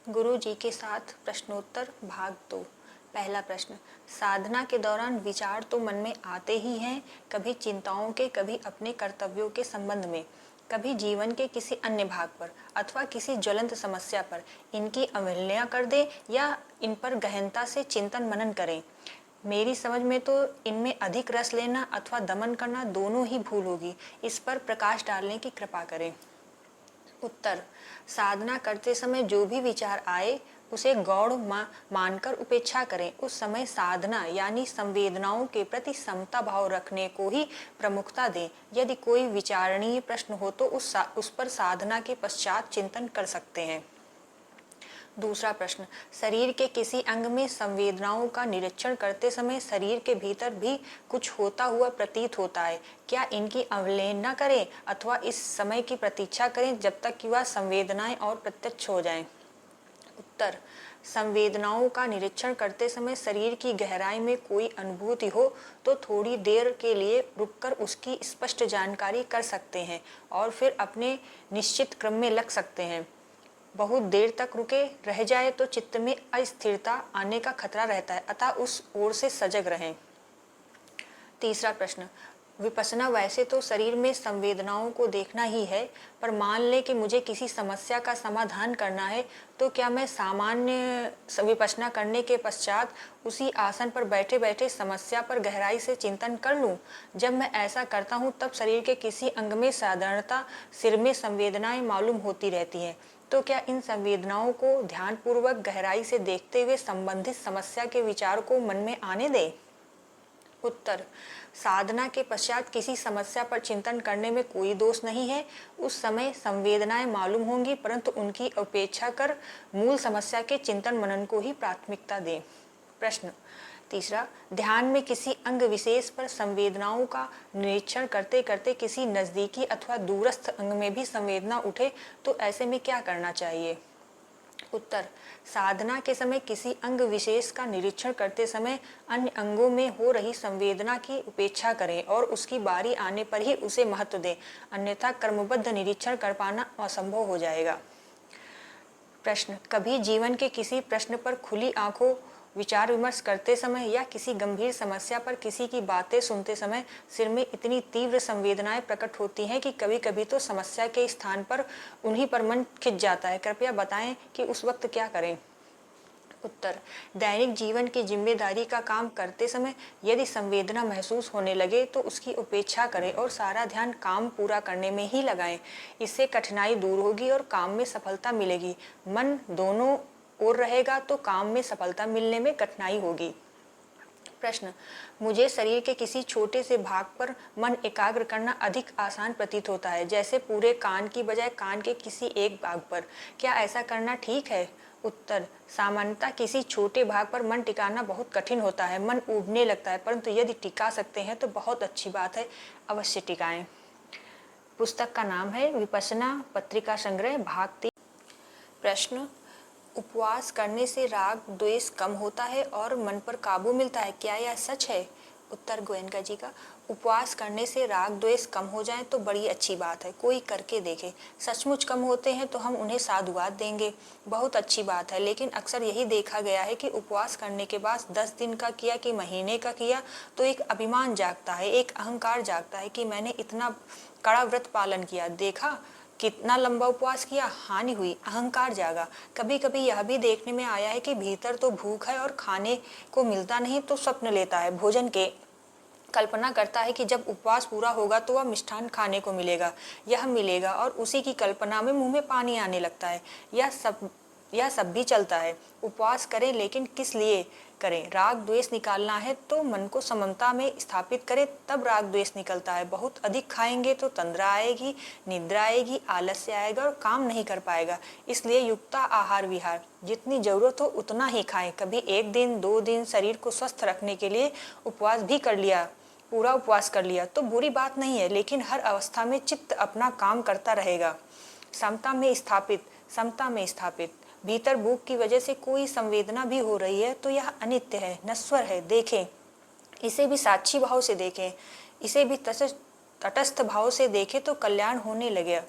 गुरु जी के साथ प्रश्नोत्तर भाग 2। पहला प्रश्न, साधना के दौरान विचार तो मन में आते ही हैं, कभी चिंताओं के, कभी अपने कर्तव्यों के संबंध में, कभी जीवन के किसी अन्य भाग पर अथवा किसी ज्वलंत समस्या पर। इनकी अवहेलना कर दें या इन पर गहनता से चिंतन मनन करें। मेरी समझ में तो इनमें अधिक रस लेना अथवा दमन करना दोनों ही भूल होगी। इस पर प्रकाश डालने की कृपा करें। उत्तर, साधना करते समय जो भी विचार आए उसे गौण मानकर उपेक्षा करें। उस समय साधना यानी संवेदनाओं के प्रति समता भाव रखने को ही प्रमुखता दें। यदि कोई विचारणीय प्रश्न हो तो उस पर साधना के पश्चात चिंतन कर सकते हैं। दूसरा प्रश्न, शरीर के किसी अंग में संवेदनाओं का निरीक्षण करते समय शरीर के भीतर भी कुछ होता हुआ प्रतीत होता है। क्या इनकी अवहेलना करें अथवा इस समय की प्रतीक्षा करें जब तक कि वह संवेदनाएं और प्रत्यक्ष हो जाएं? उत्तर, संवेदनाओं का निरीक्षण करते समय शरीर की गहराई में कोई अनुभूति हो तो थोड़ी देर के लिए रुककर उसकी स्पष्ट जानकारी कर सकते हैं और फिर अपने निश्चित क्रम में लग सकते हैं। बहुत देर तक रुके रह जाए तो चित्त में अस्थिरता आने का खतरा रहता है, अतः उस ओर से सजग रहें। तीसरा प्रश्न, विपश्यना वैसे तो शरीर में संवेदनाओं को देखना ही है, पर मान लें कि मुझे किसी समस्या का समाधान करना है तो क्या मैं सामान्य विपश्यना करने के पश्चात उसी आसन पर बैठे बैठे समस्या पर गहराई से चिंतन कर लूं? जब मैं ऐसा करता हूं तब शरीर के किसी अंग में साधारणतः सिर में संवेदनाएं मालूम होती रहती हैं। तो क्या इन संवेदनाओं को ध्यानपूर्वक गहराई से देखते हुए संबंधित समस्या के विचार को मन में आने दें? उत्तर, साधना के पश्चात किसी समस्या पर चिंतन करने में कोई दोष नहीं है। उस समय संवेदनाएं मालूम होंगी, परंतु उनकी उपेक्षा कर मूल समस्या के चिंतन मनन को ही प्राथमिकता दें। प्रश्न तीसरा, ध्यान में किसी अंग विशेष पर संवेदनाओं का निरीक्षण करते करते किसी नजदीकी अथवा दूरस्थ अंग में भी संवेदना उठे तो ऐसे में क्या करना चाहिए? उत्तर, साधना के समय किसी अंग विशेष का निरीक्षण करते समय अन्य अंगों में हो रही संवेदना की उपेक्षा करें और उसकी बारी आने पर ही उसे महत्व दें, अन्यथा क्रमबद्ध निरीक्षण कर पाना असंभव हो जाएगा। प्रश्न, कभी जीवन के किसी प्रश्न पर खुली आंखों विचार विमर्श करते समय या किसी गंभीर समस्या पर किसी की बातें सुनते समय सिर में इतनी तीव्र संवेदनाएं प्रकट होती हैं कि कभी कभी तो समस्या के स्थान पर उन्हीं पर मन खिंच जाता है। कृपया बताएं कि उस वक्त क्या करें? उत्तर, दैनिक जीवन की जिम्मेदारी का काम करते समय यदि संवेदना महसूस होने लगे तो उसकी उपेक्षा करें और सारा ध्यान काम पूरा करने में ही लगाएं। इससे कठिनाई दूर होगी और काम में सफलता मिलेगी। मन दोनों ओर रहेगा तो काम में सफलता मिलने में कठिनाई होगी। प्रश्न, मुझे शरीर के किसी छोटे से भाग पर मन एकाग्र करना अधिक आसान प्रतीत होता है, जैसे पूरे कान की बजाय कान के किसी एक भाग पर। क्या ऐसा करना ठीक है? उत्तर, सामान्यतः किसी छोटे भाग पर मन टिकाना बहुत कठिन होता है, मन ऊबने लगता है, परंतु यदि टिका सकते हैं तो बहुत अच्छी बात है, अवश्य टिकाएं। पुस्तक का नाम है विपश्यना पत्रिका संग्रह भाग 3। प्रश्न, उपवास करने से राग द्वेष कम होता है और मन पर काबू मिलता है, क्या यह सच है? उत्तर, गोयनका जी का, उपवास करने से राग द्वेष कम हो जाए तो बड़ी अच्छी बात है, कोई करके देखे। सचमुच कम होते हैं तो हम उन्हें साधुवाद देंगे, बहुत अच्छी बात है। लेकिन अक्सर यही देखा गया है कि उपवास करने के बाद 10 दिन का किया कि महीने का किया तो एक अभिमान जागता है, एक अहंकार जागता है कि मैंने इतना कड़ा व्रत पालन किया, देखा कितना लंबा उपवास किया, हानि हुई, अहंकार जागा। कभी कभी यह भी देखने में आया है कि भीतर तो भूख है और खाने को मिलता नहीं तो स्वप्न लेता है, भोजन के कल्पना करता है कि जब उपवास पूरा होगा तो वह मिष्ठान खाने को मिलेगा, यह मिलेगा, और उसी की कल्पना में मुंह में पानी आने लगता है। यह सब भी चलता है। उपवास करें, लेकिन किस लिए करें? राग द्वेष निकालना है तो मन को समता में स्थापित करें, तब राग द्वेष निकलता है। बहुत अधिक खाएंगे तो तंद्रा आएगी, निद्रा आएगी, आलस्य आएगा और काम नहीं कर पाएगा। इसलिए युक्ता आहार विहार, जितनी जरूरत हो उतना ही खाएं। कभी 1 दिन 2 दिन शरीर को स्वस्थ रखने के लिए उपवास भी कर लिया, पूरा उपवास कर लिया तो बुरी बात नहीं है, लेकिन हर अवस्था में चित्त अपना काम करता रहेगा। समता में स्थापित। भीतर भूख की वजह से कोई संवेदना भी हो रही है तो यह अनित्य है, नश्वर है, देखें। इसे भी साक्षी भाव से देखें, इसे भी तटस्थ भाव से देखें तो कल्याण होने लगे।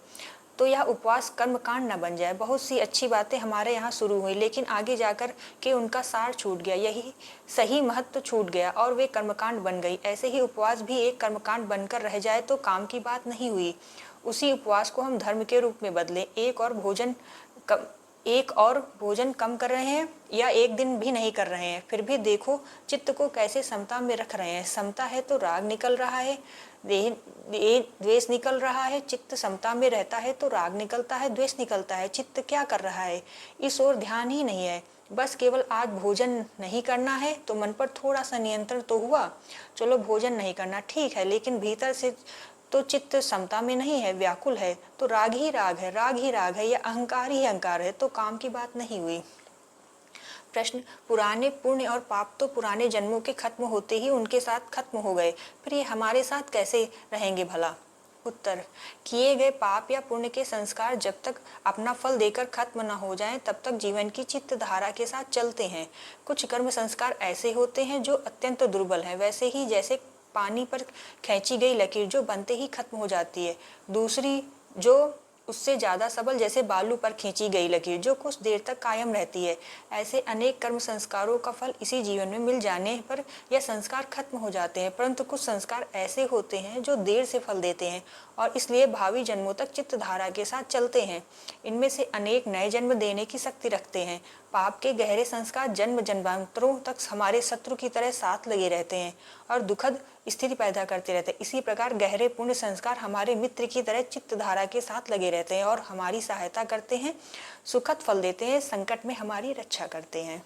तो यह उपवास कर्मकांड न बन जाए। बहुत सी अच्छी बातें हमारे यहाँ शुरू हुई, लेकिन आगे जाकर के उनका सार छूट गया, यही सही महत्व छूट गया और वे कर्मकांड बन गई। ऐसे ही उपवास भी एक कर्मकांड बनकर रह जाए तो काम की बात नहीं हुई। उसी उपवास को हम धर्म के रूप में बदलें। एक और भोजन कम कर रहे हैं या एक दिन भी नहीं कर रहे हैं, फिर भी देखो चित्त को कैसे समता में रख रहे हैं। समता है तो राग निकल रहा है, द्वेष निकल रहा है। चित्त समता में रहता है तो राग निकलता है, द्वेष निकलता है। चित्त क्या कर रहा है, इस ओर ध्यान ही नहीं है। बस केवल आज भोजन नहीं करना है तो मन पर थोड़ा सा नियंत्रण तो हुआ। चलो भोजन नहीं करना ठीक है, लेकिन भीतर से तो चित्त समता में नहीं है, व्याकुल है। तो राग ही राग है, राग ही राग है, या अहंकार ही अहंकार है, तो काम की बात नहीं हुई। प्रश्न, पुराने पुण्य और पाप तो पुराने जन्मों के खत्म होते ही उनके साथ खत्म हो गए, फिर ये हमारे साथ कैसे रहेंगे भला? उत्तर, किए गए पाप या पुण्य के संस्कार जब तक अपना फल देकर खत्म न हो जाएं, तब तक जीवन की चित्त धारा के साथ चलते हैं। कुछ कर्म संस्कार ऐसे होते हैं जो अत्यंत दुर्बल हैं, वैसे ही जैसे पानी पर खींची गई लकीर जो बनते ही खत्म हो जाती है। दूसरी जो उससे ज्यादा सबल, जैसे बालू पर खींची गई लकीर जो कुछ देर तक कायम रहती है। ऐसे अनेक कर्म संस्कारों का फल इसी जीवन में मिल जाने पर यह संस्कार खत्म हो जाते हैं, परंतु कुछ संस्कार ऐसे होते हैं जो देर से फल देते हैं और इसलिए भावी जन्मों तक चित्त धारा के साथ चलते हैं। इनमें से अनेक नए जन्म देने की शक्ति रखते हैं। पाप के गहरे संस्कार जन्म जन्मांतरों तक हमारे शत्रु की तरह साथ लगे रहते हैं और दुखद स्थिति पैदा करते रहते हैं। इसी प्रकार गहरे पुण्य संस्कार हमारे मित्र की तरह चित्त धारा के साथ लगे रहते हैं और हमारी सहायता करते हैं, सुखद फल देते हैं, संकट में हमारी रक्षा करते हैं।